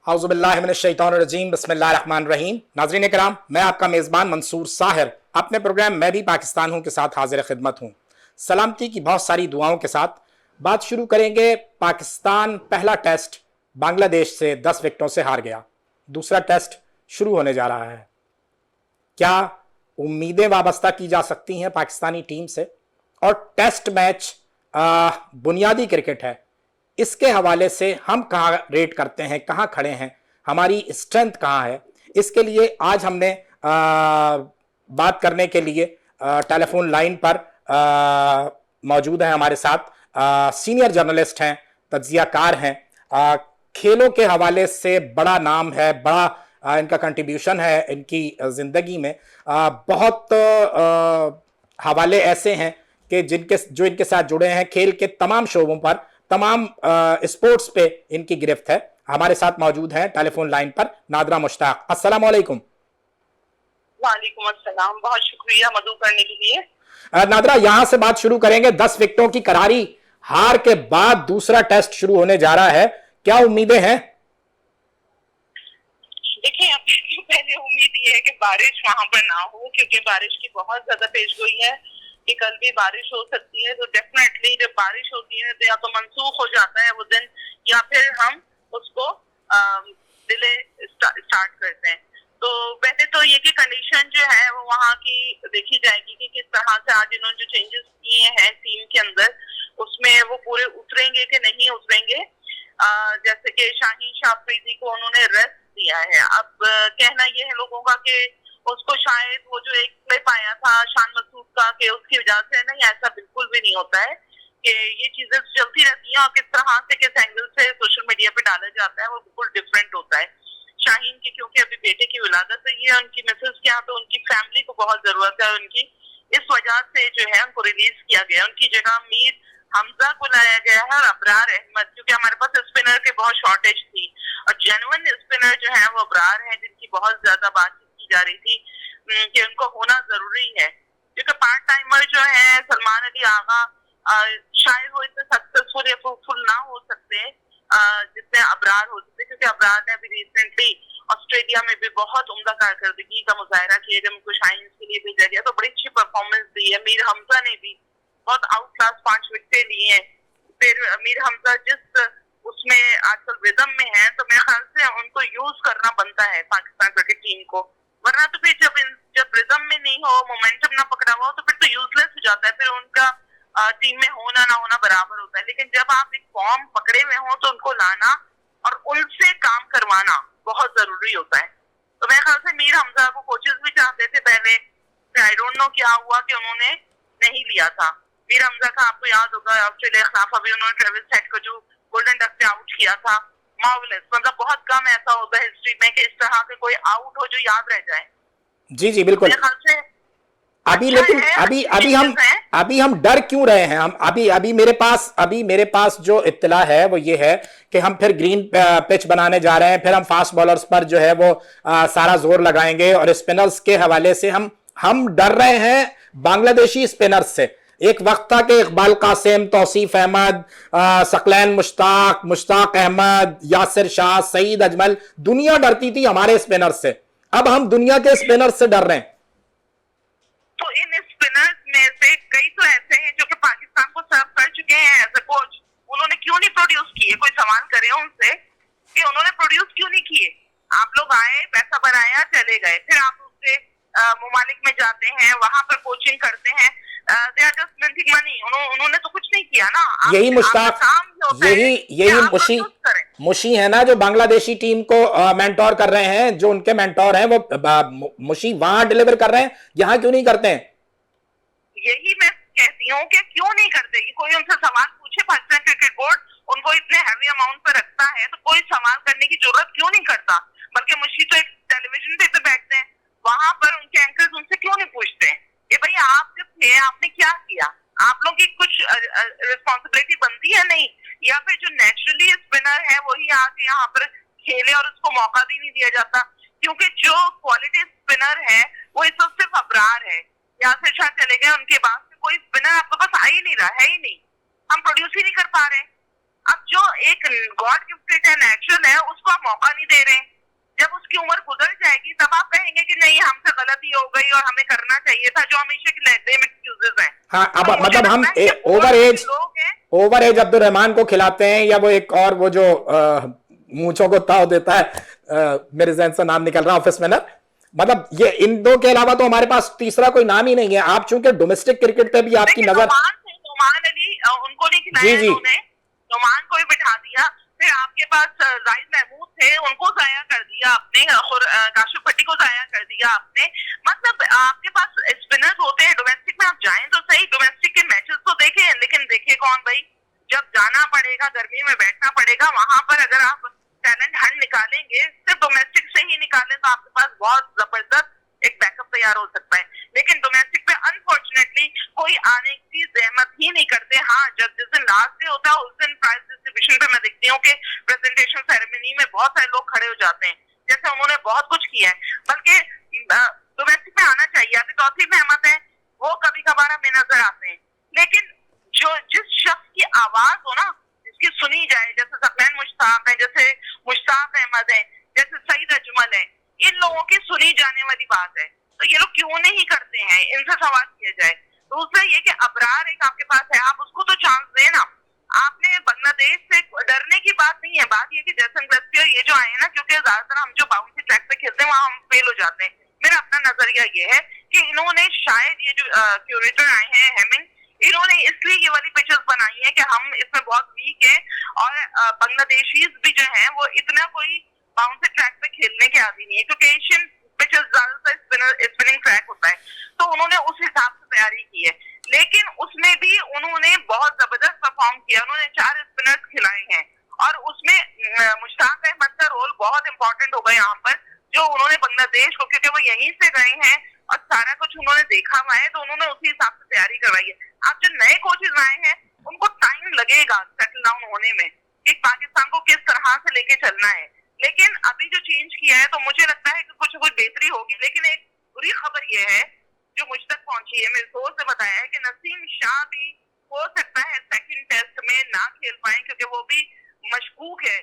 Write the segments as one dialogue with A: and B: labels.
A: औज़ुबिल्लाहिमिनश्शैतानिर्रजीम बिस्मिल्लाहिर्रहमानिर्रहीम। नाज़रीन कराम, मैं आपका मेज़बान मंसूर साहिर अपने प्रोग्राम मैं भी पाकिस्तान हूँ के साथ हाजिर खिदमत हूँ। सलामती की बहुत सारी दुआओं के साथ बात शुरू करेंगे। पाकिस्तान पहला टेस्ट बांग्लादेश से 10 विकेटों से हार गया। दूसरा टेस्ट शुरू होने जा रहा है। क्या उम्मीदें वाबस्ता की जा सकती हैं पाकिस्तानी टीम से? और टेस्ट मैच बुनियादी क्रिकेट है, इसके हवाले से हम कहाँ रेट करते हैं, कहाँ खड़े हैं, हमारी स्ट्रेंथ कहाँ है, इसके लिए आज हमने बात करने के लिए टेलीफोन लाइन पर मौजूद हैं हमारे साथ सीनियर जर्नलिस्ट हैं, तज्जियाकार हैं, खेलों के हवाले से बड़ा नाम है, बड़ा इनका कंट्रीब्यूशन है इनकी ज़िंदगी में। बहुत हवाले ऐसे हैं कि जो इनके साथ जुड़े हैं, खेल के तमाम शोबों पर, तमाम स्पोर्ट्स पे इनकी गिरफ्त है। हमारे साथ मौजूद हैं टेलीफोन लाइन पर नादरा मुश्ताक। अस्सलाम वालेकुम।
B: वालेकुम अस्सलाम, बहुत शुक्रिया मदू करने के लिए।
A: नादरा, यहां से बात शुरू करेंगे। 10 विकेटों की करारी हार के बाद दूसरा टेस्ट शुरू होने जा रहा है, क्या उम्मीदें हैं?
B: देखिए, अब पहले उम्मीद ये है कि बारिश वहां पर ना हो, क्योंकि बारिश की बहुत ज्यादा पेशगोई है कि कल भी बारिश हो सकती है। तो डेफिनेटली जब बारिश होती है तो या तो मनसूख हो जाता है वो दिन, या फिर हम उसको डिले स्टार्ट करते हैं। तो पहले तो ये कि कंडीशन जो है वो वहाँ की देखी जाएगी कि किस तरह से आज इन्होंने जो चेंजेस किए हैं टीम के अंदर, उसमें वो पूरे उतरेंगे कि नहीं उतरेंगे। जैसे कि शाहीन शाह अफरीदी को उन्होंने रेस्ट दिया है। अब कहना ये है लोगों का कि उसको शायद वो जो एक क्लिप आया था शान मसूद का कि उसकी वजह से, नहीं, ऐसा बिल्कुल भी नहीं होता है कि ये चीजें चलती रहती हैं और किस तरह से किस एंगल से सोशल मीडिया पे डाला जाता है वो बिल्कुल डिफरेंट होता है। शाहीन की क्योंकि अभी बेटे की विलादत है, ये उनकी मिसेस के यहाँ, तो उनकी फैमिली को बहुत जरूरत है उनकी, इस वजह से जो है उनको रिलीज किया गया। उनकी जगह मीर हमजा को लाया गया है और अबरार अहमद, क्योंकि हमारे पास स्पिनर की बहुत शॉर्टेज थी और जेन्युइन स्पिनर जो है वो अबरार है, जिनकी बहुत ज्यादा बातचीत की जा रही थी कि उनको होना जरूरी है। क्योंकि पार्ट टाइमर जो है सलमान अली आगा शायद वो इतने सक्सेसफुल या फ्रूटफुल ना हो सकते जितने अबरार हो सकते, क्योंकि अबरार ने अभी रिसेंटली ऑस्ट्रेलिया में भी बहुत उम्दा कारकर्दगी का मुजाहरा किया जब उनको शाइन के लिए भेजा गया, तो बड़ी अच्छी परफॉर्मेंस दी है। मीर हमजा ने भी बहुत आउट क्लास 5 विकेटें लिए हैं। फिर मीर हमजा जिस उसमें आजकल रिदम में है, तो मेरे ख्याल से उनको यूज करना बनता है पाकिस्तान क्रिकेट टीम को, वरना तो फिर जब रिदम में नहीं हो, मोमेंटम ना पकड़ा हुआ हो, तो फिर तो यूजलेस हो जाता है, फिर उनका टीम में होना ना होना बराबर होता है। लेकिन जब आप एक फॉर्म पकड़े हुए हो तो उनको लाना और उनसे काम करवाना बहुत जरूरी होता है। तो मेरे ख्याल से मीर हमजा को कोचेस भी चाहते थे पहले, आई डोंट नो क्या हुआ कि उन्होंने नहीं लिया था। मीर हमजा का आपको याद होगा ऑस्ट्रेलिया के खिलाफ अभी उन्होंने ट्रेविस हेड को जो गोल्डन डक से आउट किया था, मार्वेलस। मतलब बहुत कम ऐसा होता है हिस्ट्री में कि इस तरह के कोई आउट हो जो याद रह जाए।
A: जी जी बिल्कुल।
B: मेरे ख्याल से
A: अभी लेकिन अभी हम डर क्यों रहे हैं? हम अभी मेरे पास जो इत्तला है वो ये है कि हम फिर ग्रीन पिच बनाने जा रहे हैं, फिर हम फास्ट बॉलर्स पर जो है वो सारा जोर लगाएंगे और स्पिनर्स के हवाले से हम डर रहे हैं बांग्लादेशी स्पिनर्स से। एक वक्त था कि इकबाल कासिम, तौसीफ अहमद, सकलैन मुश्ताक अहमद, यासिर शाह, सईद अजमल, दुनिया डरती थी हमारे स्पिनर्स से। अब हम दुनिया के स्पिनर्स से डर रहे हैं।
B: तो इन स्पिनर्स में से कई तो ऐसे हैं जो कि पाकिस्तान को सर्व कर चुके हैं एज अ कोच, उन्होंने क्यों नहीं प्रोड्यूस किए? कोई सवाल करे उनसे कि उन्होंने प्रोड्यूस क्यों नहीं किए? आप लोग आए, पैसा बनाया, चले गए, फिर आप उससे मुमालिक में जाते हैं, वहां पर कोचिंग करते हैं, they are just spending money. उन्होंने तो कुछ नहीं किया ना।
A: यही मुश्ताक, यही मुशी है ना जो बांग्लादेशी टीम को मेंटोर कर रहे हैं, जो उनके मेंटोर हैं वो मुशी वहां डिलीवर कर रहे हैं, यहाँ क्यों नहीं करते हैं?
B: यही मैं कहती हूँ कि क्यों नहीं करते। कोई उनसे सवाल पूछे, पाकिस्तान क्रिकेट बोर्ड उनको इतने हैवी अमाउंट पर रखता है तो कोई सवाल करने की जरूरत क्यों नहीं करता? बल्कि मुशी तो एक टेलीविजन पे बैठते हैं, वहां पर उनके एंकर्स उनसे क्यों नहीं पूछते हैं कि भाई आप जब थे आपने क्या किया? आप लोगों की कुछ रिस्पॉन्सिबिलिटी बनती है नहीं? या फिर जो नेचुरली स्पिनर है वही आके यहाँ पर खेले और उसको मौका भी नहीं दिया जाता? क्योंकि जो क्वालिटी स्पिनर है वो इस वक्त सिर्फ अबरार है, यासिर शाह चले गए, उनके बाद से कोई स्पिनर आपके पास आ ही नहीं रहा है ही नहीं। हम प्रोड्यूस ही नहीं कर पा रहे। अब जो एक गॉड गिफ्टेड है, नेचुरल है, उसको आप मौका नहीं दे रहे। जब उसकी उम्र गुजर जाएगी तब आप कहेंगे कि नहीं हमसे गलती हो गई और हमें करना चाहिए था, जो हमेशा के लेम एक्सक्यूजेस हैं।
A: हाँ, अब
B: तो मुझे
A: मतलब हम
B: लगता है कि
A: ओवर एज अब्दुल रहमान को खिलाते हैं, या वो एक और वो जो मूंछों को ताव देता है, मेरे जहन से नाम निकल रहा, ऑफिस में ना, मतलब ये इन दो के अलावा तो हमारे पास तीसरा कोई नाम ही नहीं है। आप चूंकि डोमेस्टिक क्रिकेट पे भी आपकी नजर,
B: नुमान अली उनको नहीं खिलाया उन्होंने, नुमान को ही बिठा दिया। फिर आपके पास जाहिद महमूद थे, उनको जाया कर दिया आपने, काशिफ भट्टी को जाया कर दिया आपने। मतलब आपके पास स्पिनर्स होते हैं डोमेस्टिक में, आप जाएं तो सही, डोमेस्टिक के मैचेस तो देखें, लेकिन देखे कौन भाई? जब जाना पड़ेगा, गर्मी में बैठना पड़ेगा, वहां पर अगर आप टैलेंट हंट निकालेंगे, सिर्फ डोमेस्टिक से ही निकालें, तो आपके पास बहुत जबरदस्त एक बैकअप तैयार हो सकता है। लेकिन डोमेस्टिक पे अनफॉर्चुनेटली कोई आने की जहमत ही नहीं करते। हाँ, जब जिस दिन लास्ट डे होता है उस दिन प्राइज डिस्ट्रीब्यूशन पे मैं देखती हूँ कि प्रेजेंटेशन सेरेमनी में बहुत सारे लोग खड़े हो जाते हैं, जैसे उन्होंने बहुत कुछ किया है। बल्कि डोमेस्टिक में आना चाहिए। अभी तौसीफ अहमद है, वो कभी कभार हमें नजर आते हैं, लेकिन जो जिस शख्स की आवाज हो ना, जिसकी सुनी जाए, जैसे सफैन मुश्ताक है, जैसे मुश्ताक अहमद है, जैसे सईद अजमल है, इन लोगों की सुनी जाने वाली बात है। तो ये लोग क्यों नहीं करते हैं, इनसे सवाल किया जाए। दूसरा ये कि अबरार एक आपके पास है, आप उसको तो चांस देना। आपने बांग्लादेश से डरने की बात नहीं है, बात ये कि जैसन क्रिस्टी और ये जो आए हैं ना, क्योंकि ज्यादातर हम जो बाउंसी ट्रैक पे खेलते हैं वहां हम फेल हो जाते हैं। मेरा अपना नजरिया ये है कि इन्होंने शायद ये जो क्यूरेटर आए हैं हेमिंग, इन्होंने इसलिए ये वाली पिचेस बनाई है कि हम इसमें बहुत वीक है, और बांग्लादेशीज भी जो है वो इतना कोई बाउंसी ट्रैक पे खेलने के आदी नहीं है, क्योंकि एशियन पिचेस ज्यादातर स्पिनिंग ट्रैक होता है। तो उन्होंने उस हिसाब से तैयारी की है, लेकिन उसमें भी उन्होंने बहुत जबरदस्त परफॉर्म किया। उन्होंने 4 स्पिनर्स खिलाए हैं, और उसमें मुश्ताक अहमद का रोल बहुत इंपॉर्टेंट होगा यहाँ पर, जो उन्होंने बांग्लादेश को, क्योंकि वो यहीं से गए हैं और सारा कुछ उन्होंने देखा हुआ है, तो उन्होंने उसी हिसाब से तैयारी करवाई है। अब जो नए कोचेज आए हैं उनको टाइम लगेगा सेटल डाउन होने में कि पाकिस्तान को किस तरह से लेके चलना है। लेकिन अभी जो चेंज किया है तो मुझे लगता है कि कुछ बेहतरी होगी। लेकिन एक बुरी खबर यह है जो मुझ तक पहुंची है, मेरे दोस्त ने बताया है कि नसीम शाह भी हो सकता है सेकंड टेस्ट में ना खेल पाए, क्योंकि वो भी मशकूक है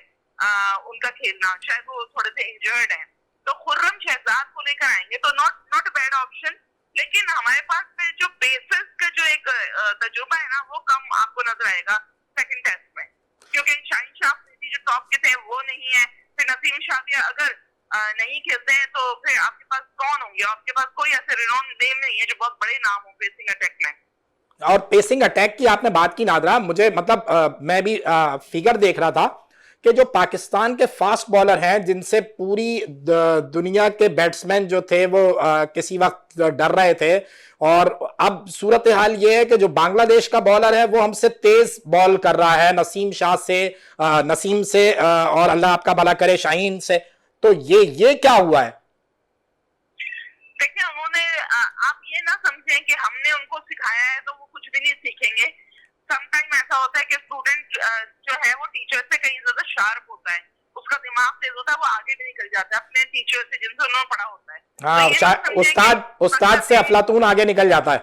B: उनका खेलना, शायद वो थोड़े से इंजर्ड है। तो खुर्रम शहजाद को लेकर आएंगे तो नॉट बैड ऑप्शन। लेकिन हमारे पास फिर जो बेसिस का जो एक तजुर्बा है ना, वो कम आपको नजर आएगा सेकंड टेस्ट में, क्योंकि शाहीन शाह जो टॉप के थे वो नहीं है। फिर नसीम शाह भी अगर नहीं खेलते हैं तो फिर आपके पास कौन होंगे? आपके पास कोई ऐसे रिनोन नेम नहीं है जो बहुत बड़े नाम हो पेसिंग अटैक में।
A: और पेसिंग अटैक की आपने बात की नादरा, मुझे मतलब मैं भी फिगर देख रहा था कि जो पाकिस्तान के फास्ट बॉलर हैं, जिनसे पूरी दुनिया के बैट्समैन जो थे वो किसी वक्त डर रहे थे, और अब सूरत हाल ये है कि जो बांग्लादेश का बॉलर है वो हमसे तेज बॉल कर रहा है, नसीम शाह से, नसीम से, और अल्लाह आपका भला करे शाहीन से। तो ये क्या हुआ है?
B: देखिए, उन्होंने आप ये ना समझें कि हमने उनको सिखाया है तो वो कुछ भी नहीं सीखेंगे। समटाइम ऐसा होता है कि स्टूडेंट जो है वो टीचर से कहीं ज्यादा शार्प होता है, उसका दिमाग तेज होता है, वो आगे भी निकल जाता है अपने टीचर से जिनसे उन्होंने पढ़ा होता है।
A: हाँ, तो उस्ताद से अफलातून आगे निकल जाता है,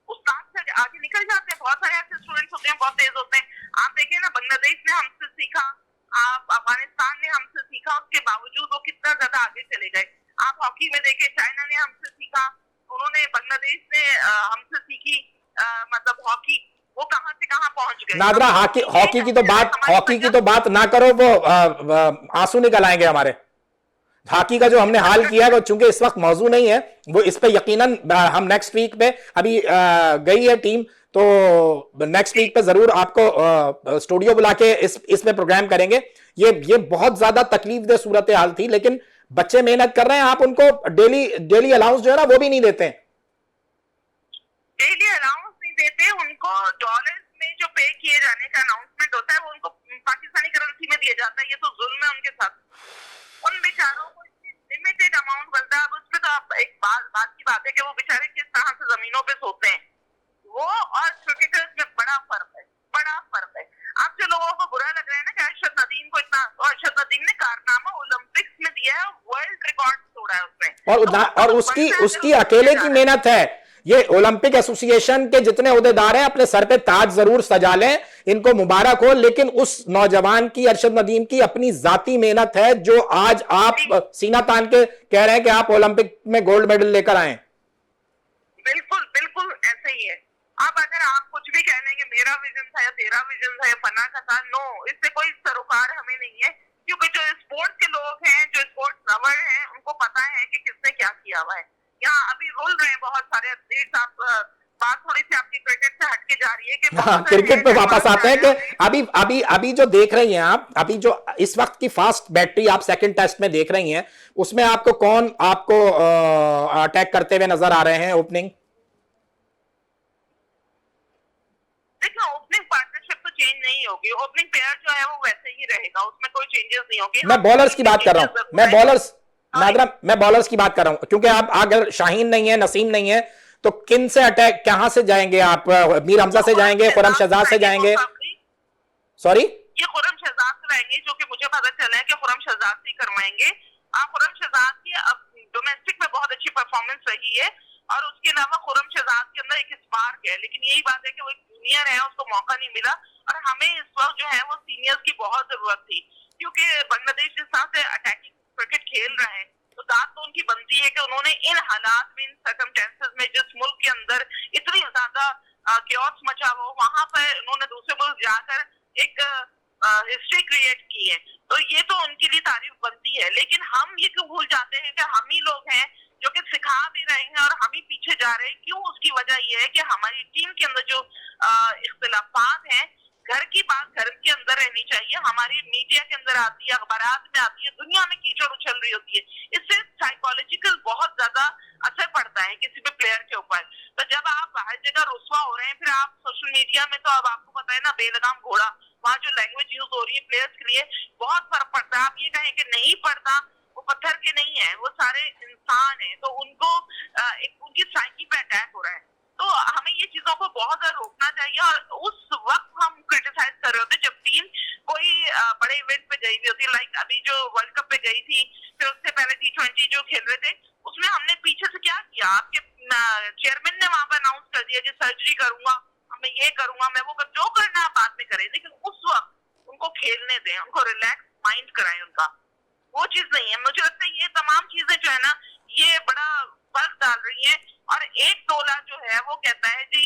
B: उस्ताद से आगे निकल जाते हैं। बहुत सारे ऐसे स्टूडेंट्स होते हैं, बहुत तेज होते हैं। आप देखिए ना, बांग्लादेश ने हमसे सीखा, आप अफगानिस्तान ने हमसे सीखा, उसके बावजूद वो कितना ज्यादा आगे चले गए। आप हॉकी में देखिए, चाइना ने हमसे सीखा, उन्होंने बांग्लादेश ने हमसे सीखी मतलब हॉकी, वो कहां से कहां पहुंच गए।
A: नादरा हॉकी की तो बात ना करो, वो आंसू निकल आएंगे हमारे। हॉकी का जो हमने हाल किया है वो चूंकि इस वक्त मौजू नहीं है, वो इस पे यकीनन हम नेक्स्ट वीक पे, अभी गई है टीम, तो नेक्स्ट वीक पे जरूर आपको स्टूडियो बुला के इसमें प्रोग्राम करेंगे। ये बहुत ज्यादा तकलीफ दे सूरत हाल थी, लेकिन बच्चे मेहनत कर रहे हैं, आप उनको डेली अलाउंस जो है ना वो भी नहीं देते हैं।
B: डेली अलाउंस नहीं देते उनको, डॉलर्स में जो पे किए जाने का अनाउंसमेंट होता है वो उनको पाकिस्तानी करेंसी में दिया जाता है। ये तो जुल्म है उनके साथ। उन बेचारों को लिमिटेड अमाउंट बनता है। अब उसमें तो आप एक बात की बात है कि वो बेचारे किस तरह से जमीनों पे सोते हैं, वो और क्रिकेटर्स में बड़ा फर्क है। आप जो लोगों को बुरा लग रहा है ना कि अरशद नदीम को इतना, तो अरशद नदीम ने कारनामा ओलंपिक्स में दिया है, वर्ल्ड रिकॉर्ड तोड़ा है उसने,
A: और उसकी अकेले की मेहनत है। ये ओलंपिक एसोसिएशन के जितने ओहदेदार हैं अपने सर पे ताज जरूर सजा लें इनको मुबारक हो, लेकिन उस नौजवान की, अरशद नदीम की अपनी जाती मेहनत है जो आज आप सीना तान के कह रहे हैं कि आप ओलंपिक में गोल्ड मेडल लेकर आए।
B: बिल्कुल बिल्कुल ऐसे ही है। अब अगर आप कुछ भी कह लेंगे मेरा विजन था या तेरा विजन था या फना का था, नो, इससे कोई सरोकार हमें नहीं है, क्योंकि जो स्पोर्ट्स के लोग हैं, जो स्पोर्ट्स लवर हैं, उनको पता है कि किसने क्या किया हुआ है। यहाँ अभी रुल रहे हैं बहुत सारे एथलीट्स। आप बात थोड़ी सी आपकी क्रिकेट से हटके जा रही है कि
A: हाँ, क्रिकेट पे वापस आते हैं कि अभी अभी अभी जो देख रही हैं आप, अभी जो इस वक्त की फास्ट बैटरी आप सेकंड टेस्ट में देख रही हैं, उसमें आपको कौन आपको अटैक करते हुए नजर आ रहे हैं ओपनिंग?
B: देखिए, ओपनिंग पार्टनरशिप तो चेंज नहीं होगी, ओपनिंग पेयर जो है वो वैसे ही रहेगा, उसमें कोई चेंजेस नहीं होगी।
A: मैं बॉलर्स की बात कर रहा हूं, मैं बॉलर्स, नादरा, मैं बॉलर्स की बात कर रहा हूं, क्योंकि आप अगर शाहीन नहीं है, नसीम नहीं है, तो किन से अटैक, कहां से जाएंगे आप? मीर हमजा से जाएंगे, खुरम शहजाद से जाएंगे? सॉरी,
B: ये खुरम शहजाद से रहेंगे, जो कि मुझे पता चला है कि खुरम शहजाद से करवाएंगे। खुरम शहजाद की अब डोमेस्टिक में बहुत अच्छी परफॉर्मेंस रही है, और उसके अलावा खुरम शहजाद के अंदर एक स्पार्क है, लेकिन यही बात है कि वो एक जूनियर है, उसको मौका नहीं मिला, और हमें इस वक्त जो है वो सीनियर्स की बहुत जरूरत थी, क्योंकि बांग्लादेश जिस तरह से अटैकिंग क्रिकेट खेल रहे हैं, तो दाद तो उनकी बनती है कि उन्होंने इन हालात में, इन सर्कमस्टेंसेस में, जिस मुल्क के अंदर इतनी ज्यादा क्योस मचा हो, वहां पर उन्होंने दूसरे मुल्क जाकर एक हिस्ट्री क्रिएट की है, तो ये तो उनके लिए तारीफ बनती है। लेकिन हम ये क्यों भूल जाते हैं कि हम ही लोग हैं जो कि सिखा भी रहे हैं और हम ही पीछे जा रहे हैं। क्यों? उसकी वजह यह है कि हमारी टीम के अंदर जो इख्तिलाफात हैं, घर की बात घर के अंदर रहनी चाहिए, हमारी मीडिया के अंदर आती है, अखबारात में आती है, दुनिया में कीचड़ उछल रही होती है, इससे साइकोलॉजिकल बहुत ज्यादा असर पड़ता है किसी भी प्लेयर के ऊपर। तो जब आप हर जगह रुस्वा हो रहे हैं, फिर आप सोशल मीडिया में, तो अब आपको पता है ना, बेलगाम घोड़ा, वहाँ जो लैंग्वेज यूज हो रही है प्लेयर्स के लिए, बहुत फर्क पड़ता है। आप ये कहें कि नहीं पड़ता, वो पत्थर के नहीं है, वो सारे इंसान है, तो उनको एक उनकी साइकी पे अटैक हो रहा है। तो हमें ये चीजों को बहुत ज्यादा रोकना चाहिए। और उस वक्त हम क्रिटिसाइज कर रहे होते जब टीम कोई बड़े इवेंट पे गई हुई होती है, लाइक अभी जो वर्ल्ड कप पे गई थी, फिर उससे पहले T20 जो खेल रहे थे, उसमें हमने पीछे से क्या किया, आपके चेयरमैन ने वहां पर अनाउंस कर दिया कि सर्जरी करूंगा, मैं ये करूंगा, मैं वो जो करना आप बाद में करें, लेकिन उस वक्त उनको खेलने दें, उनको रिलैक्स माइंड कराएं उनका। वो चीज नहीं है। मुझे लगता है ये तमाम चीजें जो है ना, ये बड़ा फर्क डाल रही है। और एक टोला जो है वो कहता है जी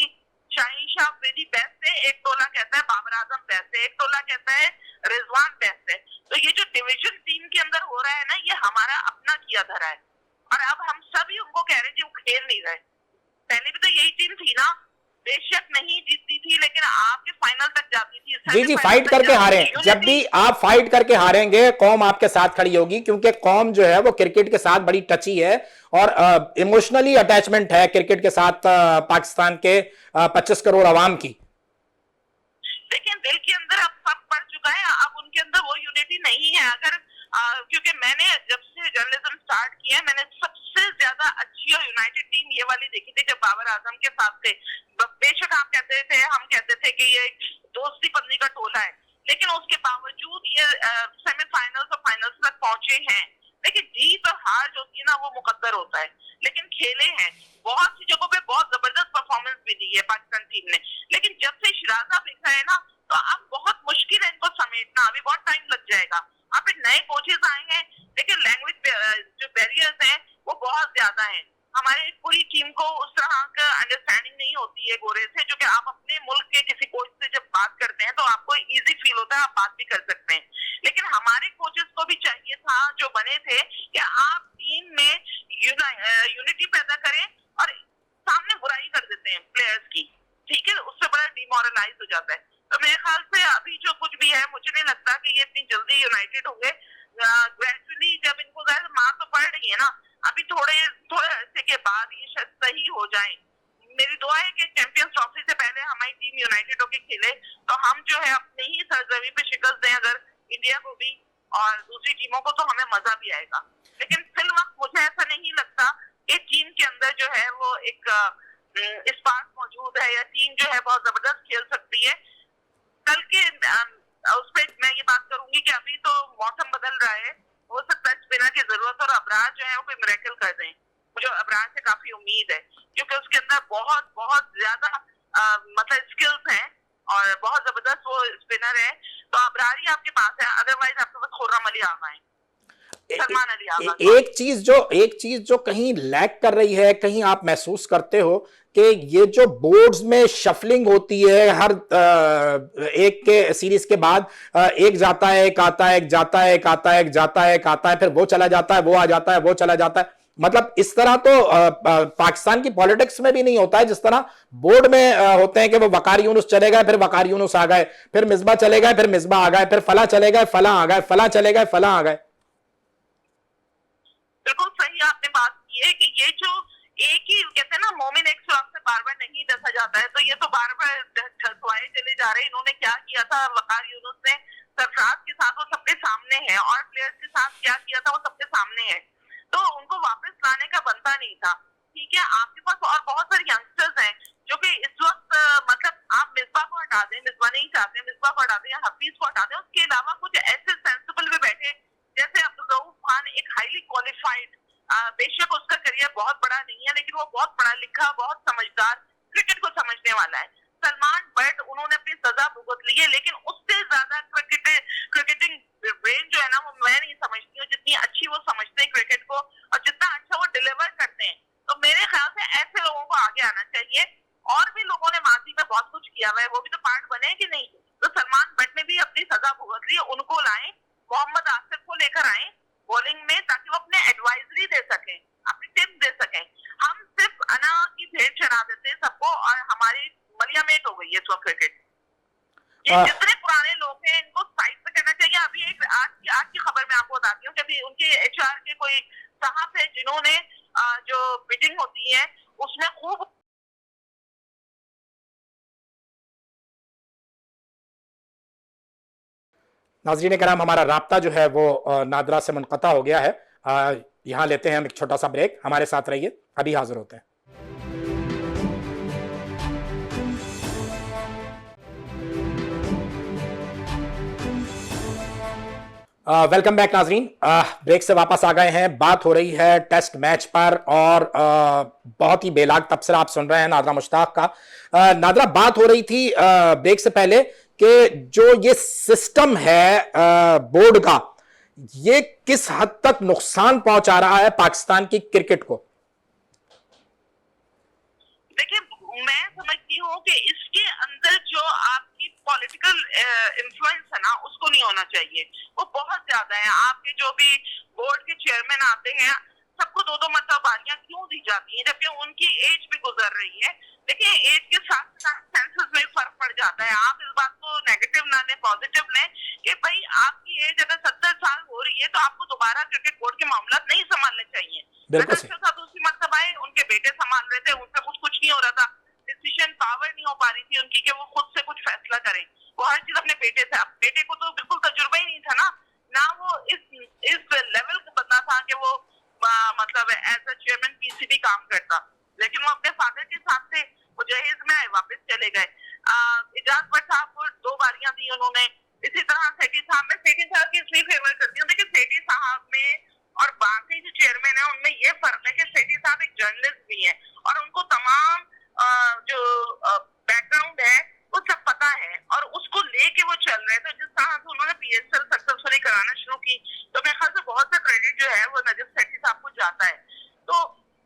B: शाहीन शाह अफरीदी बेस्ट है, एक टोला कहता है बाबर आजम बेस्ट है, एक टोला कहता है रिजवान बेस्ट है। तो ये जो डिवीजन टीम के अंदर हो रहा है ना, ये हमारा अपना किया धरा है, और अब हम सभी उनको कह रहे हैं जी वो खेल नहीं रहे। पहले भी तो यही टीम थी ना, बेशक नहीं जीतती थी, लेकिन आपके फाइनल तक जाती थी।
A: जी जी, फाइट करके हारे। जब भी आप फाइट करके हारेंगे, कौम आपके साथ खड़ी होगी, क्योंकि कौम जो है वो क्रिकेट के साथ बड़ी टची है और इमोशनली अटैचमेंट है क्रिकेट के साथ पाकिस्तान के 25 करोड़ आवाम की।
B: लेकिन दिल के अंदर अब सब पड़ चुका है, अब उनके अंदर वो यूनिटी नहीं है। अगर क्योंकि मैंने जब से जर्नलिज्म स्टार्ट किया है, मैंने सबसे ज्यादा अच्छी और यूनाइटेड टीम ये वाली देखी थी जब बाबर आजम के साथ थे। बेशक आप कहते थे, हम कहते थे कि ये दोस्ती पत्नी का टोला है, लेकिन उसके बावजूद ये सेमीफाइनल्स और फाइनल्स तक पहुंचे हैं। लेकिन जीत और हार जो होती है ना, वो मुकद्दर होता है, लेकिन खेले हैं, बहुत सी जगहों पे बहुत जबरदस्त परफॉर्मेंस भी दी है पाकिस्तान टीम ने। लेकिन जब से शिराजा दिखा है ना, तो अब बहुत मुश्किल है इनको समेटना, अभी बहुत टाइम लग जाएगा। अब नए कोचेस आएंगे, लेकिन लैंग्वेज जो बैरियर्स हैं वो बहुत ज्यादा हैं। हमारे पूरी टीम को उस तरह का अंडरस्टैंडिंग नहीं होती है गोरे से, जो कि आप अपने मुल्क के किसी कोच से जब बात करते हैं तो आपको इजी फील होता है, आप बात भी कर सकते हैं। लेकिन हमारे कोचेस को भी चाहिए था, जो बने थे, कि आप टीम में यूनिटी पैदा करें, और सामने बुराई कर देते हैं प्लेयर्स की, ठीक है, उससे बड़ा डिमोरलाइज हो जाता है। तो मेरे ख्याल से अभी जो कुछ भी है, मुझे नहीं लगता कि ये इतनी जल्दी यूनाइटेड होंगे। ग्रेजुअली जब इनको मार तो पड़ रही है ना, अभी थोड़े अरसे के बाद ये शायद सही हो जाए। मेरी दुआ है कि चैंपियंस ट्रॉफी से पहले हमारी टीम यूनाइटेड होकर खेले, तो हम जो है अपने ही सरजमी पे शिकस्त दें अगर इंडिया को भी और दूसरी टीमों को, तो हमें मजा भी आएगा। लेकिन फिल वक्त मुझे ऐसा नहीं लगता कि टीम के अंदर जो है वो एक स्पार्क मौजूद है, या टीम जो है बहुत जबरदस्त खेल सकती है। कल के उस पर मैं ये बात करूंगी कि अभी तो मौसम बदल रहा है, हो सकता है स्पिनर की जरूरत और अबरार जो है वो कोई मिरेकल कर दें। मुझे अबरार से काफी उम्मीद है, क्योंकि उसके अंदर बहुत बहुत ज्यादा मतलब स्किल्स हैं, और बहुत जबरदस्त वो स्पिनर है। तो अबरारी आपके पास है, अदरवाइज आपके पास खुर्रम अली आगा है, सलमान अली आगा।
A: एक चीज जो कहीं लैग कर रही है, कहीं आप महसूस करते हो कि ये जो बोर्ड्स में शफलिंग होती है हर एक के सीरीज के बाद, एक जाता है एक आता है, एक जाता है एक आता है, एक जाता है एक आता है, फिर वो चला जाता है, वो आ जाता है, वो चला जाता है, मतलब इस तरह तो पाकिस्तान की पॉलिटिक्स में भी नहीं होता है जिस तरह बोर्ड में होते हैं कि वो वकार यूनुस चले गए, फिर वकार यूनुस आ गए, फिर मिसबा चले गए, फिर मिसबा आ गए, फिर फला चले गए, फला आ गए, फला चले गए, फला आ गए।
B: बिल्कुल सही आपने बात की है कि ये जो एक ही कहते हैं ना, मोमिन एक सुराख से बार बार नहीं डसा जाता है, तो ये तो बार बार ढसवाए चले जा रहे हैं। इन्होंने क्या किया था वकार यूनुस ने सरफराज के साथ, वो सबके सामने है, और प्लेयर्स के साथ क्या किया था वो सबके सामने है, तो उनको वापस लाने का बनता नहीं था। ठीक है, आपके पास और बहुत सारे यंगस्टर्स हैं जो कि इस वक्त मतलब आप मिसबा को हटा दें, मिसबा नहीं चाहते, मिसबा को हटा दें या हफीज को हटा दें, उसके अलावा कुछ ऐसे सेंसिबल भी बैठे जैसे अब्दुल रऊफ खान, एक हाईली क्वालिफाइड, बेशक उसका करियर बहुत बड़ा नहीं है लेकिन वो बहुत पढ़ा लिखा, बहुत समझदार, क्रिकेट को समझने वाला है। सलमान बट उन्होंने अपनी सजा भुगत ली है, लेकिन उससे ज्यादा क्रिकेटिंग ब्रेन जो है ना, वो मैं नहीं समझती हूँ जितनी अच्छी वो समझते हैं क्रिकेट को और जितना अच्छा वो डिलीवर करते हैं। तो मेरे ख्याल से ऐसे लोगों को आगे आना चाहिए। और भी लोगों ने माजी में बहुत कुछ किया हुआ है, वो भी तो पार्ट बने कि नहीं। तो सलमान बट ने भी अपनी सजा भुगत ली है, उनको लाएं, मोहम्मद आसिफ को लेकर आए बॉलिंग में, ताकि वो अपने एडवाइजरी दे सकें, अपनी टिप्स दे सकें। हम सिर्फ अना की भेंट चढ़ा देते हैं सबको, और हमारी मलियामेट हो गई है इस वक्त क्रिकेट। ये जितने पुराने लोग हैं इनको साइड पे करना चाहिए। अभी एक आज की खबर मैं आपको बताती हूँ कि अभी उनके एचआर के कोई साहब है जिन्होंने जो मीटिंग होती है उसमें खूब
A: नाज़रीन कराम, हमारा राब्ता जो है वो नादरा से मुनक़ता हो गया है। यहाँ लेते हैं हम एक छोटा सा ब्रेक, हमारे साथ रहिए, अभी हाजिर होते हैं। वेलकम बैक नाजरीन, ब्रेक से वापस आ गए हैं। बात हो रही है टेस्ट मैच पर और बहुत ही बेलाग तबसरा आप सुन रहे हैं नादरा मुश्ताक का। नादरा, बात हो रही थी ब्रेक से पहले कि जो ये सिस्टम है बोर्ड का, ये किस हद तक नुकसान पहुंचा रहा है पाकिस्तान की क्रिकेट को।
B: देखिए, मैं समझती हूँ कि इसके अंदर जो आपकी पॉलिटिकल इन्फ्लुएंस है ना, उसको नहीं होना चाहिए, वो बहुत ज्यादा है। आपके जो भी बोर्ड के चेयरमैन आते हैं, सबको दो दो मतबारियां क्यों दी जाती हैं, जबकि उनकी एज भी गुजर रही है। देखिए, एज के साथ साथ सेंसस में फर्क पड़ जाता है। आप इस बात को नेगेटिव ना लें, पॉजिटिव लें कि भाई आपकी एज अगर 70 साल हो रही है तो आपको दोबारा क्रिकेट बोर्ड के मामला नहीं संभालने चाहिए। दूसरी मरतबा उनके बेटे संभाल रहे थे, उनसे कुछ नहीं हो रहा था, डिसीजन पावर नहीं हो पा रही थी उनकी कि वो खुद से कुछ फैसला करें, वो हर चीज अपने बेटे से। अब बेटे को तो बिल्कुल तजुर्बा ही नहीं था ना वो इस लेवल को पता था कि वो मतलब एज अ चेयरमैन पीसीबी काम करता, लेकिन वो अपने फादर के साथ थे, वो जहेज में आए, वापस चले गए। इजाज भट्ट साहब को 2 बारियां दी उन्होंने, इसी तरह सेठी साहब, मैं सेठी साहब की इसलिए फेवर करती हूँ। देखिए, सेठी साहब में और बाकी जो चेयरमैन है उनमें ये फर्क है कि सेठी साहब एक जर्नलिस्ट भी है और उनको तमाम जो बैकग्राउंड है वो सब पता है और उसको लेके वो चल रहे थे। जिस तरह से उन्होंने पीएसएल सक्सेसफुली कराना शुरू की, तो मेरे ख्याल से बहुत सा क्रेडिट जो है वो नजब सेठी साहब को जाता है। तो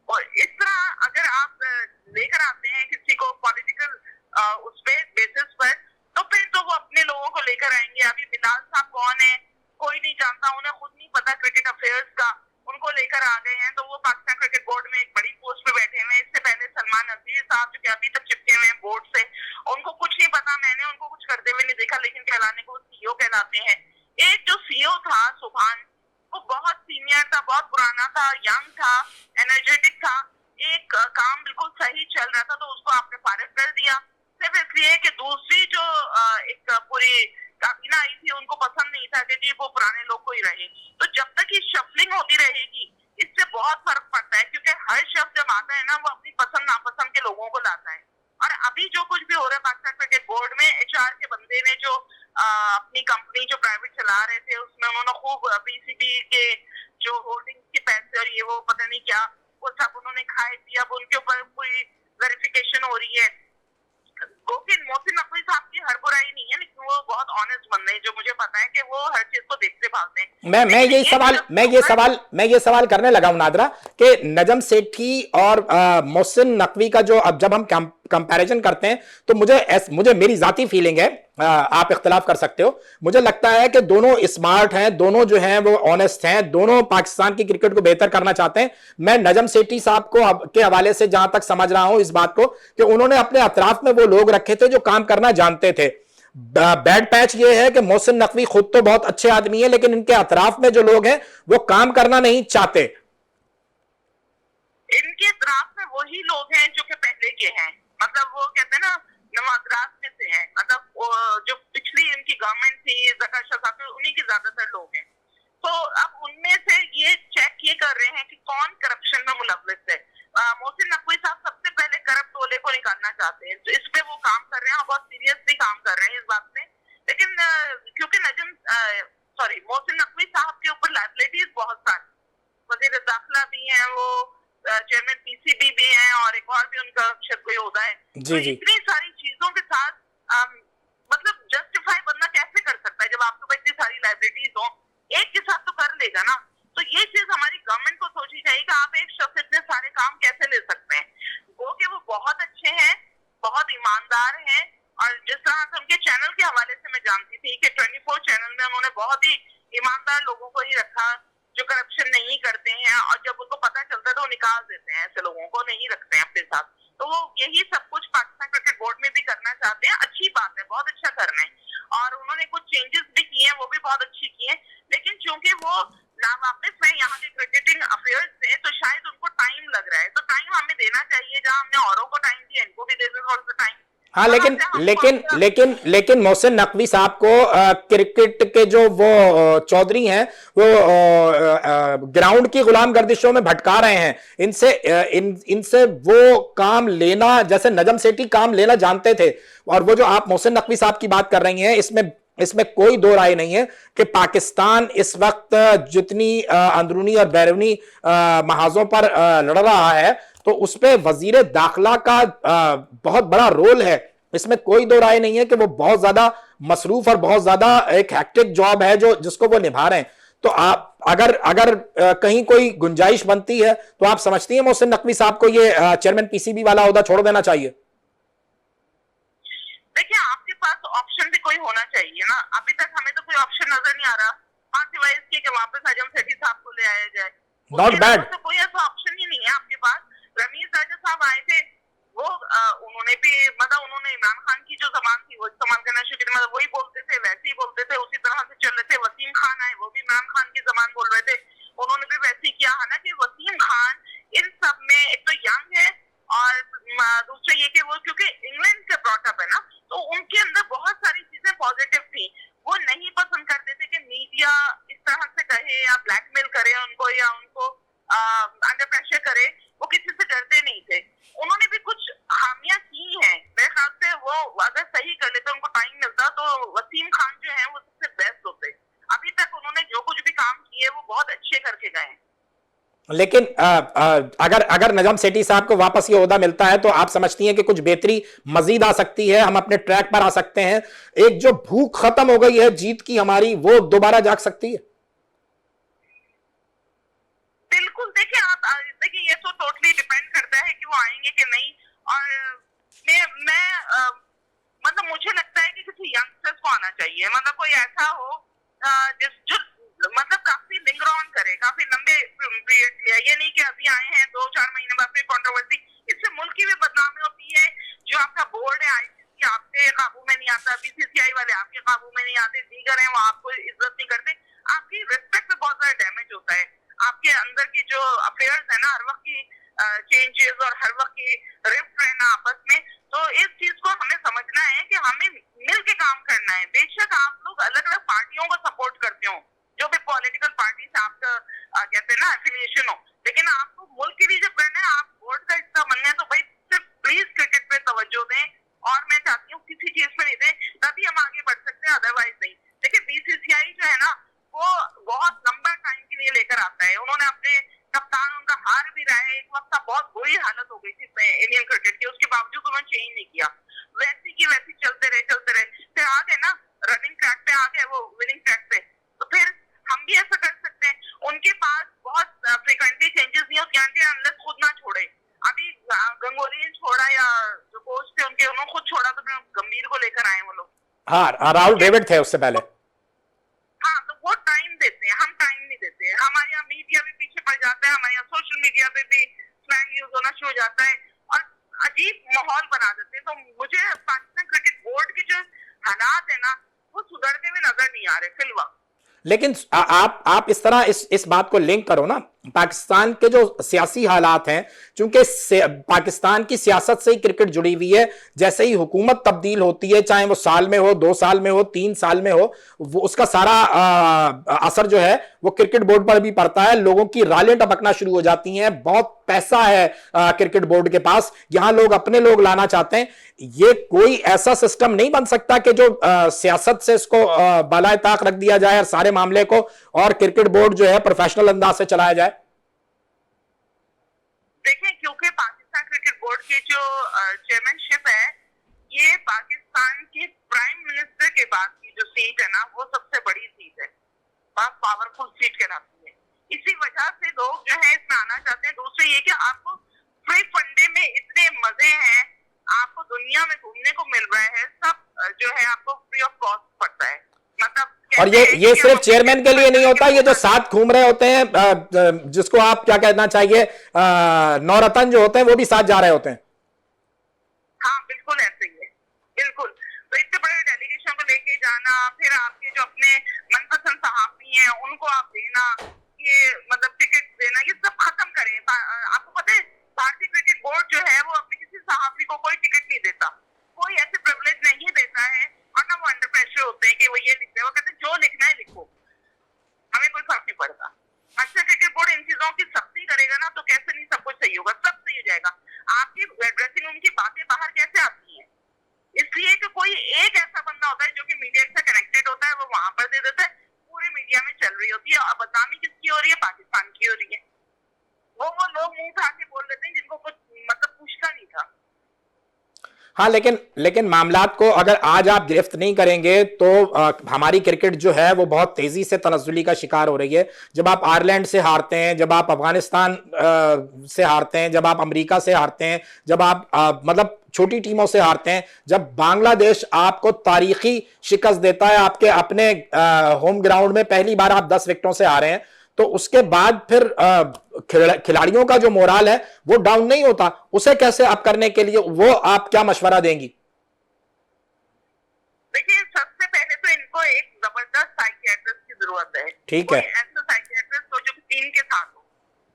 B: और इस तरह अगर आप लेकर आते हैं किसी को पॉलिटिकल उस पे बेसिस पर, तो फिर तो वो अपने लोगों को लेकर आएंगे। अभी बिलाल साहब कौन है कोई नहीं जानता, उन्हें खुद नहीं पता क्रिकेट अफेयर्स का, उनको लेकर आ गए हैं, तो वो पाकिस्तान क्रिकेट बोर्ड में एक बड़ी पोस्ट पे बैठे हुए हैं। इससे पहले सलमान अजीज साहब जो कि अभी तक चिपके हुए हैं बोर्ड से, उनको कुछ नहीं पता, मैंने उनको कुछ करते हुए नहीं देखा, लेकिन कहलाने को वो सीईओ कहलाते हैं। एक जो सीईओ था सुभान, वो बहुत सीनियर था, बहुत पुराना था, यंग था, एनर्जेटिक था, एक काम बिल्कुल सही चल रहा था, तो उसको आपने फारिग कर दिया सिर्फ इसलिए कि दूसरी जो एक पूरी काबीना आई थी उनको पसंद नहीं था कि जी वो पुराने लोग को ही रहे। तो जब तक ये शफलिंग होती रहेगी इससे बहुत फर्क पड़ता है, क्योंकि हर शख्स जब आता है ना वो अपनी पसंद नापसंद के लोगों को लाता है। और अभी जो कुछ भी हो रहा है पाकिस्तान क्रिकेट बोर्ड में, एचआर के बंदे ने जो अपनी कंपनी जो प्राइवेट चला रहे थे उसमें उन्होंने खूब पीसीबी के जो होल्डिंग के पैसे और ये वो पता नहीं क्या वो सब उन्होंने खाए पिया, अब उनके ऊपर पूरी वेरिफिकेशन हो रही है। लेकिन मोहसिन नकवी साहब की हर बुराई नहीं है, लेकिन वो बहुत ऑनेस्ट बंदे हैं, जो मुझे पता है कि वो हर चीज को देखते भालते हैं।
A: मैं ये सवाल करने लगा हूं नादरा कि नजम सेठी और मोहसिन नकवी का जो अब जब हम कंपैरिजन करते हैं तो मुझे मेरी जाती फीलिंग है, आप इख्तिलाफ कर सकते हो, मुझे लगता है कि दोनों स्मार्ट हैं, दोनों जो हैं वो ऑनेस्ट हैं, दोनों पाकिस्तान की क्रिकेट को बेहतर करना चाहते हैं। मैं नजम सेठी साहब को के हवाले से जहां तक समझ रहा हूं इस बात को कि उन्होंने अपने अतराफ में वो लोग रखे थे जो काम करना जानते थे। बैड पैच ये है कि मोहसिन नकवी खुद तो बहुत अच्छे आदमी है, लेकिन इनके अतराफ में जो लोग हैं वो काम करना नहीं चाहते।
B: इनके अतराफ में वही लोग हैं जो कि पहले के हैं, मतलब वो कहते हैं ना नवाजरात में से हैं, मतलब जो पिछली इनकी गवर्नमेंट थी जका शाह साहब, उन्हीं के ज्यादातर लोग हैं। तो अब उनमें से ये चेक ये कर रहे हैं कि कौन करप्शन में मुलव्वस है। मोहसिन नकवी साहब सबसे पहले करप्ट टोले को निकालना चाहते हैं, तो इस पे वो काम कर रहे हैं और बहुत सीरियसली काम कर रहे हैं इस बात पे। लेकिन क्योंकि मोहसिन नकवी साहब के ऊपर लायबिलिटीज बहुत सारी, वजीर दाखिला भी हैं, वो चेयरमैन पीसीबी भी हैं, और एक और भी उनका शायद कोई होता है। तो इतनी सारी चीजों के साथ मतलब जस्टिफाई बंदा कैसे कर सकता है जब आपके पास इतनी सारी लायबिलिटीज हो, एक के साथ तो कर लेगा ना। तो ये चीज हमारी गवर्नमेंट को सोचनी चाहिए कि आप एक शख्स इतने सारे काम कैसे ले सकते हैं। वो कि वो बहुत अच्छे हैं, बहुत ईमानदार हैं, और जिस तरह से उनके चैनल के हवाले से मैं जानती थी कि 24 चैनल में उन्होंने बहुत ही ईमानदार लोगों को ही रखा जो करप्शन नहीं करते हैं, और जब उनको पता चलता है तो वो निकाल देते हैं, ऐसे लोगों को नहीं रखते हैं अपने साथ। तो वो यही सब कुछ पाकिस्तान क्रिकेट बोर्ड में भी करना चाहते हैं। अच्छी बात है, बहुत अच्छा कर रहे हैं, और उन्होंने कुछ चेंजेस भी किए हैं, वो भी बहुत अच्छी किए हैं। लेकिन चूंकि वो नावाकिफ है यहाँ के क्रिकेटिंग अफेयर्स से, तो शायद उनको टाइम लग रहा है। तो टाइम हमें देना चाहिए, जहाँ हमने औरों को टाइम दिया इनको भी दे दो थोड़ा सा टाइम।
A: हाँ, लेकिन मोहसिन नकवी साहब को क्रिकेट के जो वो चौधरी हैं वो ग्राउंड की गुलाम गर्दिशों में भटका रहे हैं। इनसे वो काम लेना, जैसे नजम सेठी काम लेना जानते थे, और वो जो आप मोहसिन नकवी साहब की बात कर रही हैं, इसमें कोई दो राय नहीं है कि पाकिस्तान इस वक्त जितनी अंदरूनी और बैरूनी महाजों पर लड़ रहा है, तो उस पे वजीर दाखिला का बहुत बड़ा रोल है। इसमें कोई दो राय नहीं है कि वो बहुत ज्यादा मसरूफ और बहुत ज्यादा एक हैक्टिक जॉब है जिसको वो निभा रहे हैं। तो आप अगर कहीं कोई गुंजाइश बनती है तो आप समझती हैं मोहसिन नकवी साहब को ये चेयरमैन पीसीबी वाला ओहदा छोड़ देना चाहिए?
B: देखिए, आपके पास ऑप्शन भी कोई होना चाहिए ना। अभी तक हमें तो कोई ऑप्शन नजर नहीं आ रहा, हाँ, सिवाय इसके कि वापस नजम सेठी साहब को ले आया जाए।
A: Not bad.
B: तो कोई ऐसा ऑप्शन ही नहीं है आपके पास। रमीज राजा साहब आए थे, वो उन्होंने भी मतलब उन्होंने इमरान खान की जो जबान थी वो इस्तेमाल करना शुरू किया, मतलब वही बोलते थे, वैसे ही बोलते थे, उसी तरह से चल रहे थे। वसीम खान आए, वो भी इमरान खान की जबान बोल रहे थे, उन्होंने भी वैसे ही किया। हालांकि वसीम खान इन सब में एक तो यंग है, और दूसरा ये कि वो क्योंकि इंग्लैंड से ब्रॉटअप है ना, तो उनके अंदर बहुत सारी चीजें पॉजिटिव थी। वो नहीं पसंद करते थे कि मीडिया इस तरह से कहे या ब्लैकमेल करे उनको, या उनको अंडर प्रेशर करे। वो किसी से डरते नहीं थे। उन्होंने भी कुछ खामियां की हैं, मेरे ख्याल से वो अगर सही कर लेते, उनको टाइम मिलता, तो वसीम खान जो है वो सबसे बेस्ट होते। अभी तक उन्होंने जो कुछ भी काम किए वो बहुत अच्छे करके गए हैं।
A: लेकिन अगर नजम सेठी साहब को वापस ये ओहदा मिलता है तो आप समझती हैं कि कुछ बेहतरी मजीद आ सकती है, हम अपने ट्रैक पर आ सकते हैं, एक जो भूख खत्म हो गई है जीत की हमारी, वो दोबारा जाग सकती है?
B: बिल्कुल। देखिए, आप देखिए, ये तो टोटली डिपेंड करता है कि वो आएंगे कि नहीं। और मैं मतलब मुझे लगता है कि किसी यंगस्टर्स को आना चाहिए, मतलब कोई ऐसा हो जो मतलब काफी लिंगर ऑन करे, काफी लंबे पीरियड लिया। ये नहीं कि अभी आए हैं 2-4 महीने बाद फिर कंट्रोवर्सी, इससे मुल्क की भी बदनामी होती है। जो आपका बोर्ड है आईसीसी आपके काबू में नहीं आता, बीसीसीआई वाले आपके काबू में नहीं आते, दीगर हैं वो आपको इज्जत नहीं करते, आपकी रिस्पेक्ट पे बहुत ज्यादा डैमेज होता है। आपके अंदर की जो अफेयर्स है ना, हर वक्त की चेंजेस और हर वक्त की रिफ्ट रहना आपस में, तो इस चीज को हमें समझना है कि हमें मिल के काम करना है। बेशक आप लोग अलग अलग पार्टियों को सपोर्ट करते हो, जो भी पॉलिटिकल पार्टी से आपका कहते हैं ना एफिलिएशन हो, लेकिन आपको मुल्क के लिए जब करना है, आप बोर्ड का हिस्सा बनना है, तो भाई सिर्फ प्लीज क्रिकेट पे तवज्जो दें। और मैं चाहती हूँ किसी चीज में नहीं दें, तभी हम आगे बढ़ सकते हैं, अदरवाइज नहीं। देखिए, बीसीसीआई जो है ना, वो बहुत लंबा टाइम के लिए लेकर आता है। उन्होंने अपने कप्तान उनका हार भी रहा है, एक वक्त बहुत बुरी हालत हो गई थी इंडियन क्रिकेट की, उसके बावजूद उन्होंने चेंज नहीं किया।
A: हाँ, राहुल द्रविड़ थे उससे पहले।
B: हाँ, तो वो टाइम देते हैं, हम टाइम नहीं देते हैं। हमारे यहाँ मीडिया भी पीछे पड़ जाता है, हमारे यहाँ सोशल मीडिया पे भी स्लैंग यूज होना शुरू हो जाता है और अजीब माहौल बना देते हैं। तो मुझे पाकिस्तान क्रिकेट बोर्ड के जो हालात है ना, वो सुधरते हुए नजर नहीं आ रहे फिलहाल।
A: लेकिन आप इस तरह इस बात को लिंक करो ना, पाकिस्तान के जो सियासी हालात हैं, चूंकि पाकिस्तान की सियासत से ही क्रिकेट जुड़ी हुई है। जैसे ही हुकूमत तब्दील होती है, चाहे वो साल में हो, 2 साल में हो, 3 साल में हो, वो उसका सारा असर जो है वो क्रिकेट बोर्ड पर भी पड़ता है। लोगों की रालें टपकना शुरू हो जाती हैं। बहुत पैसा है क्रिकेट बोर्ड के पास, यहां लोग अपने लोग लाना चाहते हैं। ये कोई ऐसा सिस्टम नहीं बन सकता कि जो सियासत से इसको बालाए ताक रख दिया जाए और सारे मामले को, और क्रिकेट बोर्ड जो है प्रोफेशनल अंदाज से चलाया जाए।
B: देखिए, क्योंकि पाकिस्तान क्रिकेट बोर्ड की जो चेयरमैनशिप है, ये पाकिस्तान के प्राइम मिनिस्टर के बाद की जो सीट है ना, वो सबसे बड़ी सीट है, बहुत पावरफुल सीट कहलाती है। इसी वजह से लोग जो है इसमें आना चाहते हैं। दूसरे ये कि आपको फ्री फंडे में इतने मजे हैं, आपको दुनिया में घूमने को मिल रहा है, सब जो है आपको फ्री ऑफ कॉस्ट पड़ता है। मतलब
A: और ये सिर्फ चेयरमैन के लिए नहीं होता, ये जो साथ घूम रहे होते हैं, जिसको आप क्या कहना चाहिए, नौरतन जो होते हैं, वो भी साथ जा रहे होते हैं।
B: हाँ, बिल्कुल ऐसे ही है, बिल्कुल। तो इतने बड़े डेलीगेशन को लेके जाना, फिर आपके जो अपने मनपसंद सहाफी हैं उनको आप देना, ये मतलब टिकट देना, ये सब खत्म करें। आपको पता है भारतीय क्रिकेट बोर्ड जो है वो अपने किसी सहाफी को कोई टिकट नहीं देता, कोई ऐसे प्रिविलेज नहीं देता है। और ना वो अंडर प्रेशर होते हैं कि वो ये लिखते हैं, वो कहते हैं जो लिखना है लिखो, हमें कोई फर्क नहीं पड़ता। अच्छा, क्रिकेट बोर्ड इन चीजों की सख्ती करेगा ना, तो कैसे नहीं सब कुछ सही होगा, सब सही हो जाएगा। आपकी ड्रेसिंग रूम की बातें बाहर कैसे आती हैं? इसलिए कि कोई एक ऐसा बंदा होता है जो कि मीडिया से कनेक्टेड होता है, वो वहां पर दे देता है, पूरे मीडिया में चल रही होती है। और बदनामी किसकी हो रही है? पाकिस्तान की हो रही है। वो लोग मुंह उठा के बोल देते हैं जिनको कुछ मतलब पूछता नहीं था।
A: हाँ, लेकिन मामलात को अगर आज आप गिरफ्त नहीं करेंगे तो हमारी क्रिकेट जो है वो बहुत तेजी से तनज़्ज़ुली का शिकार हो रही है। जब आप आयरलैंड से हारते हैं, जब आप अफगानिस्तान से हारते हैं, जब आप अमेरिका से हारते हैं, जब आप मतलब छोटी टीमों से हारते हैं, जब बांग्लादेश आपको तारीखी शिकस्त देता है, आपके अपने होम ग्राउंड में पहली बार आप 10 विकेटों से हारे हैं, तो उसके बाद फिर खिलाड़ियों का जो मोराल है वो डाउन नहीं होता। उसे कैसे आप करने के लिए वो आप क्या मशवरा देंगी?
B: देखिए, सबसे पहले तो इनको एक जबरदस्त साइकियाट्रिस्ट की जरूरत है।
A: ठीक है।
B: ऐसा साइकियाट्रिस्ट हो जो टीम के साथ हो,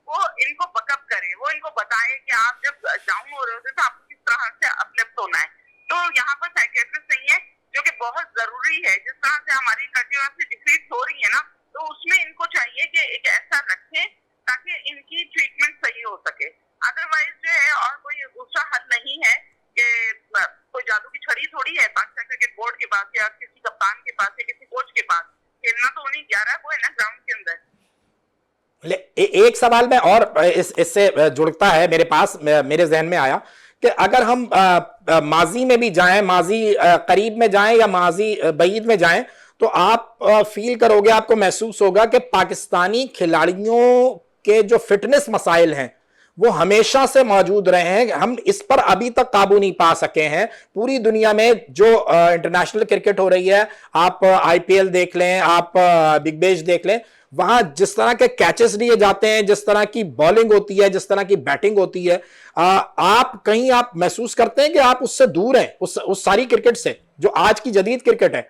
B: वो इनको बकअप करे, वो इनको बताए कि आप जब डाउन हो रहे होते तो आपको किस तरह से अपलिफ्ट होना है। तो यहाँ पर साइकियाट्रिस्ट नहीं है, जो कि बहुत जरूरी है। जिस तरह से हमारी कंटिन्यूअसली डिफीट हो रही है ना, तो उसमें इनको चाहिए कि एक ऐसा रखें ताकि इनकी ट्रीटमेंट सही हो सके। अदरवाइज जो है और कोई दूसरा हल नहीं है कि कोई जादू की छड़ी थोड़ी है पाकिस्तान क्रिकेट बोर्ड के पास या किसी कप्तान के पास या किसी कोच के पास। खेलना तो उन्हीं 11 को है ना ग्राउंड के अंदर।
A: एक सवाल में और इससे जुड़ता है मेरे पास, मेरे जहन में आया कि अगर हम माजी में भी जाएं, माजी करीब में जाएं या माजी बईद में जाएं, तो आप फील करोगे, आपको महसूस होगा कि पाकिस्तानी खिलाड़ियों के जो फिटनेस मसाइल हैं वो हमेशा से मौजूद रहे हैं। हम इस पर अभी तक काबू नहीं पा सके हैं। पूरी दुनिया में जो इंटरनेशनल क्रिकेट हो रही है, आप आईपीएल देख लें, आप बिग बैश देख लें, वहां जिस तरह के कैचेस लिए जाते हैं, जिस तरह की बॉलिंग होती है, जिस तरह की बैटिंग होती है, आप महसूस करते हैं कि आप उससे दूर हैं, उस सारी क्रिकेट से जो आज की जदीद क्रिकेट है?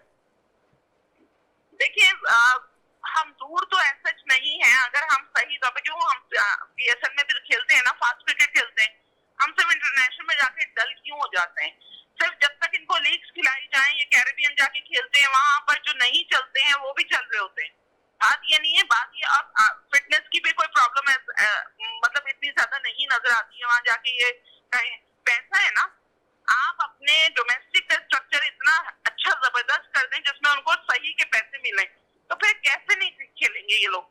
B: देखिए, हम दूर तो ऐसा नहीं है। अगर हम सही तौर पे, जो हम पीएसएल में भी खेलते हैं ना, फास्ट क्रिकेट खेलते हैं, हम सब इंटरनेशनल में जाके डल क्यों हो जाते हैं? सिर्फ जब तक इनको लीग्स खिलाई जाए, ये कैरेबियन जाके खेलते हैं, वहां पर जो नहीं चलते हैं वो भी चल रहे होते हैं। बात ये नहीं है, बात ये अब फिटनेस की भी कोई प्रॉब्लम है, मतलब इतनी ज्यादा नहीं नजर आती है वहां जाके। ये पैसा है ना, आप अपने डोमेस्टिक का स्ट्रक्चर इतना अच्छा जबरदस्त कर दें जिसमें उनको सही के पैसे मिले, तो फिर कैसे नहीं खेलेंगे ये लोग?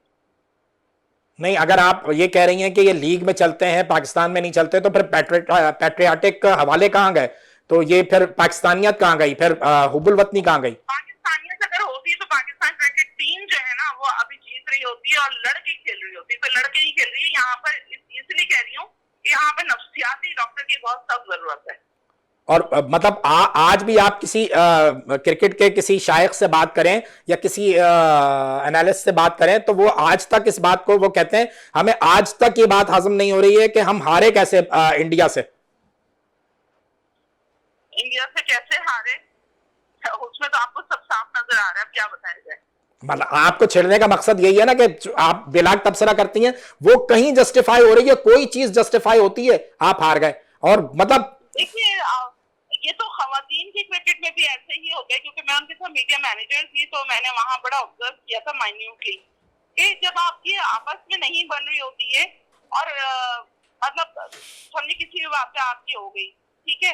A: नहीं, अगर आप ये कह रही हैं कि ये लीग में चलते हैं, पाकिस्तान में नहीं चलते, तो फिर पैट्रियाटिक हवाले कहां गए? तो ये फिर पाकिस्तानियत कहां गई? फिर हुब्बुल वतनी कहां गई?
B: पाकिस्तानियत अगर होती तो पाकिस्तान क्रिकेट टीम जो है ना वो अभी जीत रही होती है और लड़के खेल रही होती। तो लड़के ही खेल रही है यहाँ पर, इसलिए कह रही हूँ कि यहाँ पर नफ्सियाती डॉक्टर की बहुत सख्त जरूरत है।
A: और मतलब आज भी आप किसी क्रिकेट के किसी शायक से बात करें या किसी एनालिस्ट से बात करें तो वो आज तक इस बात को वो कहते हैं हमें आज तक ये बात हजम नहीं हो रही है कि हम हारे कैसे इंडिया से।
B: इंडिया से कैसे हारे उसमें तो आपको सब साफ नजर आ रहा है, क्या बताया जाए।
A: मतलब आपको छेड़ने का मकसद यही है ना कि आप बेलाग तबसरा करती हैं, वो कहीं जस्टिफाई हो रही है, कोई चीज जस्टिफाई होती है, आप हार गए। और मतलब
B: देखिए ये तो खवातीन के क्रिकेट में भी ऐसे ही होता है, क्योंकि मैं उनके साथ मीडिया मैनेजर थी तो मैंने वहां बड़ा ऑब्जर्व किया था माइन्यूटली कि जब आपकी आपस में नहीं बन रही होती है और मतलब समझे किसी भी बात पे आपकी हो गई, ठीक है,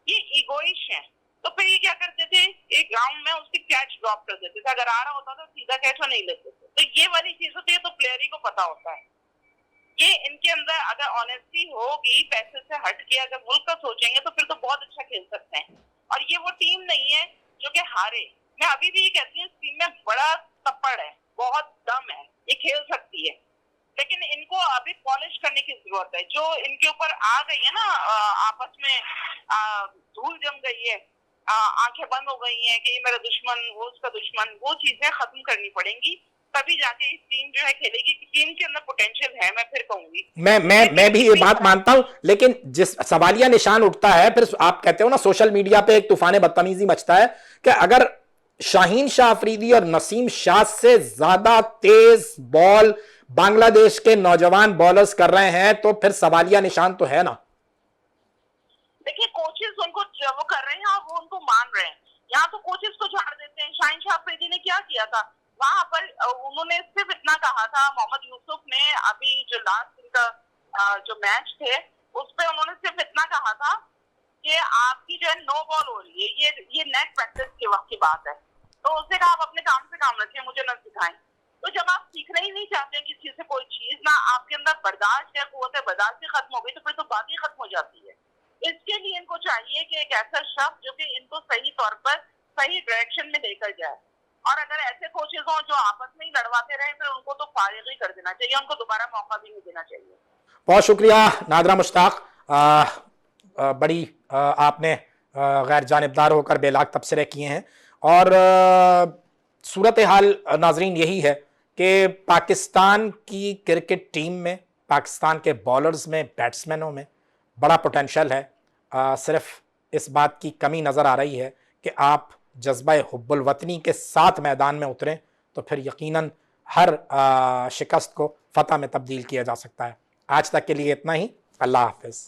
B: ये ईगोइश है, तो फिर ये क्या करते थे, एक ग्राउंड में उसकी कैच ड्रॉप कर देते थे, अगर आ रहा होता तो सीधा कैच वो नहीं लेते थे। तो ये वाली चीज होती है, तो प्लेयर ही को पता होता है। ये इनके अंदर अगर ऑनेस्टी होगी, पैसे से हट के अगर मुल्क का सोचेंगे तो फिर तो बहुत अच्छा खेल सकते हैं। और ये वो टीम नहीं है जो कि हारे। मैं अभी भी ये कहती हूँ इस टीम में बड़ा तप्पड़ है, बहुत दम है, ये खेल सकती है, लेकिन इनको अभी पॉलिश करने की जरूरत है। जो इनके ऊपर आ गई है ना, आपस में धूल जम गई है, आंखें बंद हो गई हैं कि ये मेरा दुश्मन, वो उसका दुश्मन, वो चीजें खत्म करनी पड़ेंगी, तभी जाके इस टीम जो है खेलेगी। टीम के अंदर पोटेंशियल है, मैं फिर कहूंगी।
A: मैं भी ये बात मानता हूं, लेकिन जिस सवालिया निशान उठता है, फिर आप कहते हो ना सोशल मीडिया पे एक तूफान बदतमीजी मचता है कि अगर शाहीन शाह अफरीदी और नसीम शाह से ज्यादा तेज बॉल बांग्लादेश के नौजवान बॉलर्स कर रहे हैं तो फिर सवालिया निशान तो है ना।
B: देखिए कोचेस उनको वो कर रहे हैं और वो उनको मान रहे हैं, यहाँ तो कोचेस को झाड़ देते हैं। शाहीन शाह अफरीदी ने क्या किया था वहां पर, उन्होंने सिर्फ इतना कहा था, मोहम्मद यूसुफ ने अभी जो लास्ट दिन का जो मैच थे उस पर उन्होंने सिर्फ इतना कहा था कि आपकी जो है नो बॉल हो रही है, ये नेट प्रैक्टिस के वक्त की बात है, तो उससे कहा आप अपने काम से काम रखिए, मुझे न सिखाएं। तो जब आप सीखना ही नहीं चाहते किसी से कोई चीज, ना आपके अंदर बर्दाश्त या कुव्वत बर्दाश्त खत्म हो गई, तो फिर तो बात ही खत्म हो जाती है। इसके लिए इनको चाहिए कि एक ऐसा शब्द जो कि इनको सही तौर पर सही डायरेक्शन में लेकर जाए। और अगर ऐसे कोचेज हों जो आपस में ही लड़वाते रहे, फिर उनको तो फारिग ही कर देना चाहिए, उनको दोबारा मौका भी नहीं देना चाहिए।
A: बहुत शुक्रिया नादरा मुश्ताक, बड़ी आपने गैर जानिबदार होकर बेलाग तबसरे किए हैं। और सूरत हाल नाजरीन यही है कि पाकिस्तान की क्रिकेट टीम में, पाकिस्तान के बॉलर्स में, बैट्समैनों में बड़ा पोटेंशियल है। सिर्फ इस बात की कमी नज़र आ रही है कि आप जज्बा हुब्बुल वतनी के साथ मैदान में उतरें तो फिर यकीनन हर शिकस्त को फतह में तब्दील किया जा सकता है। आज तक के लिए इतना ही। अल्लाह हाफिज़।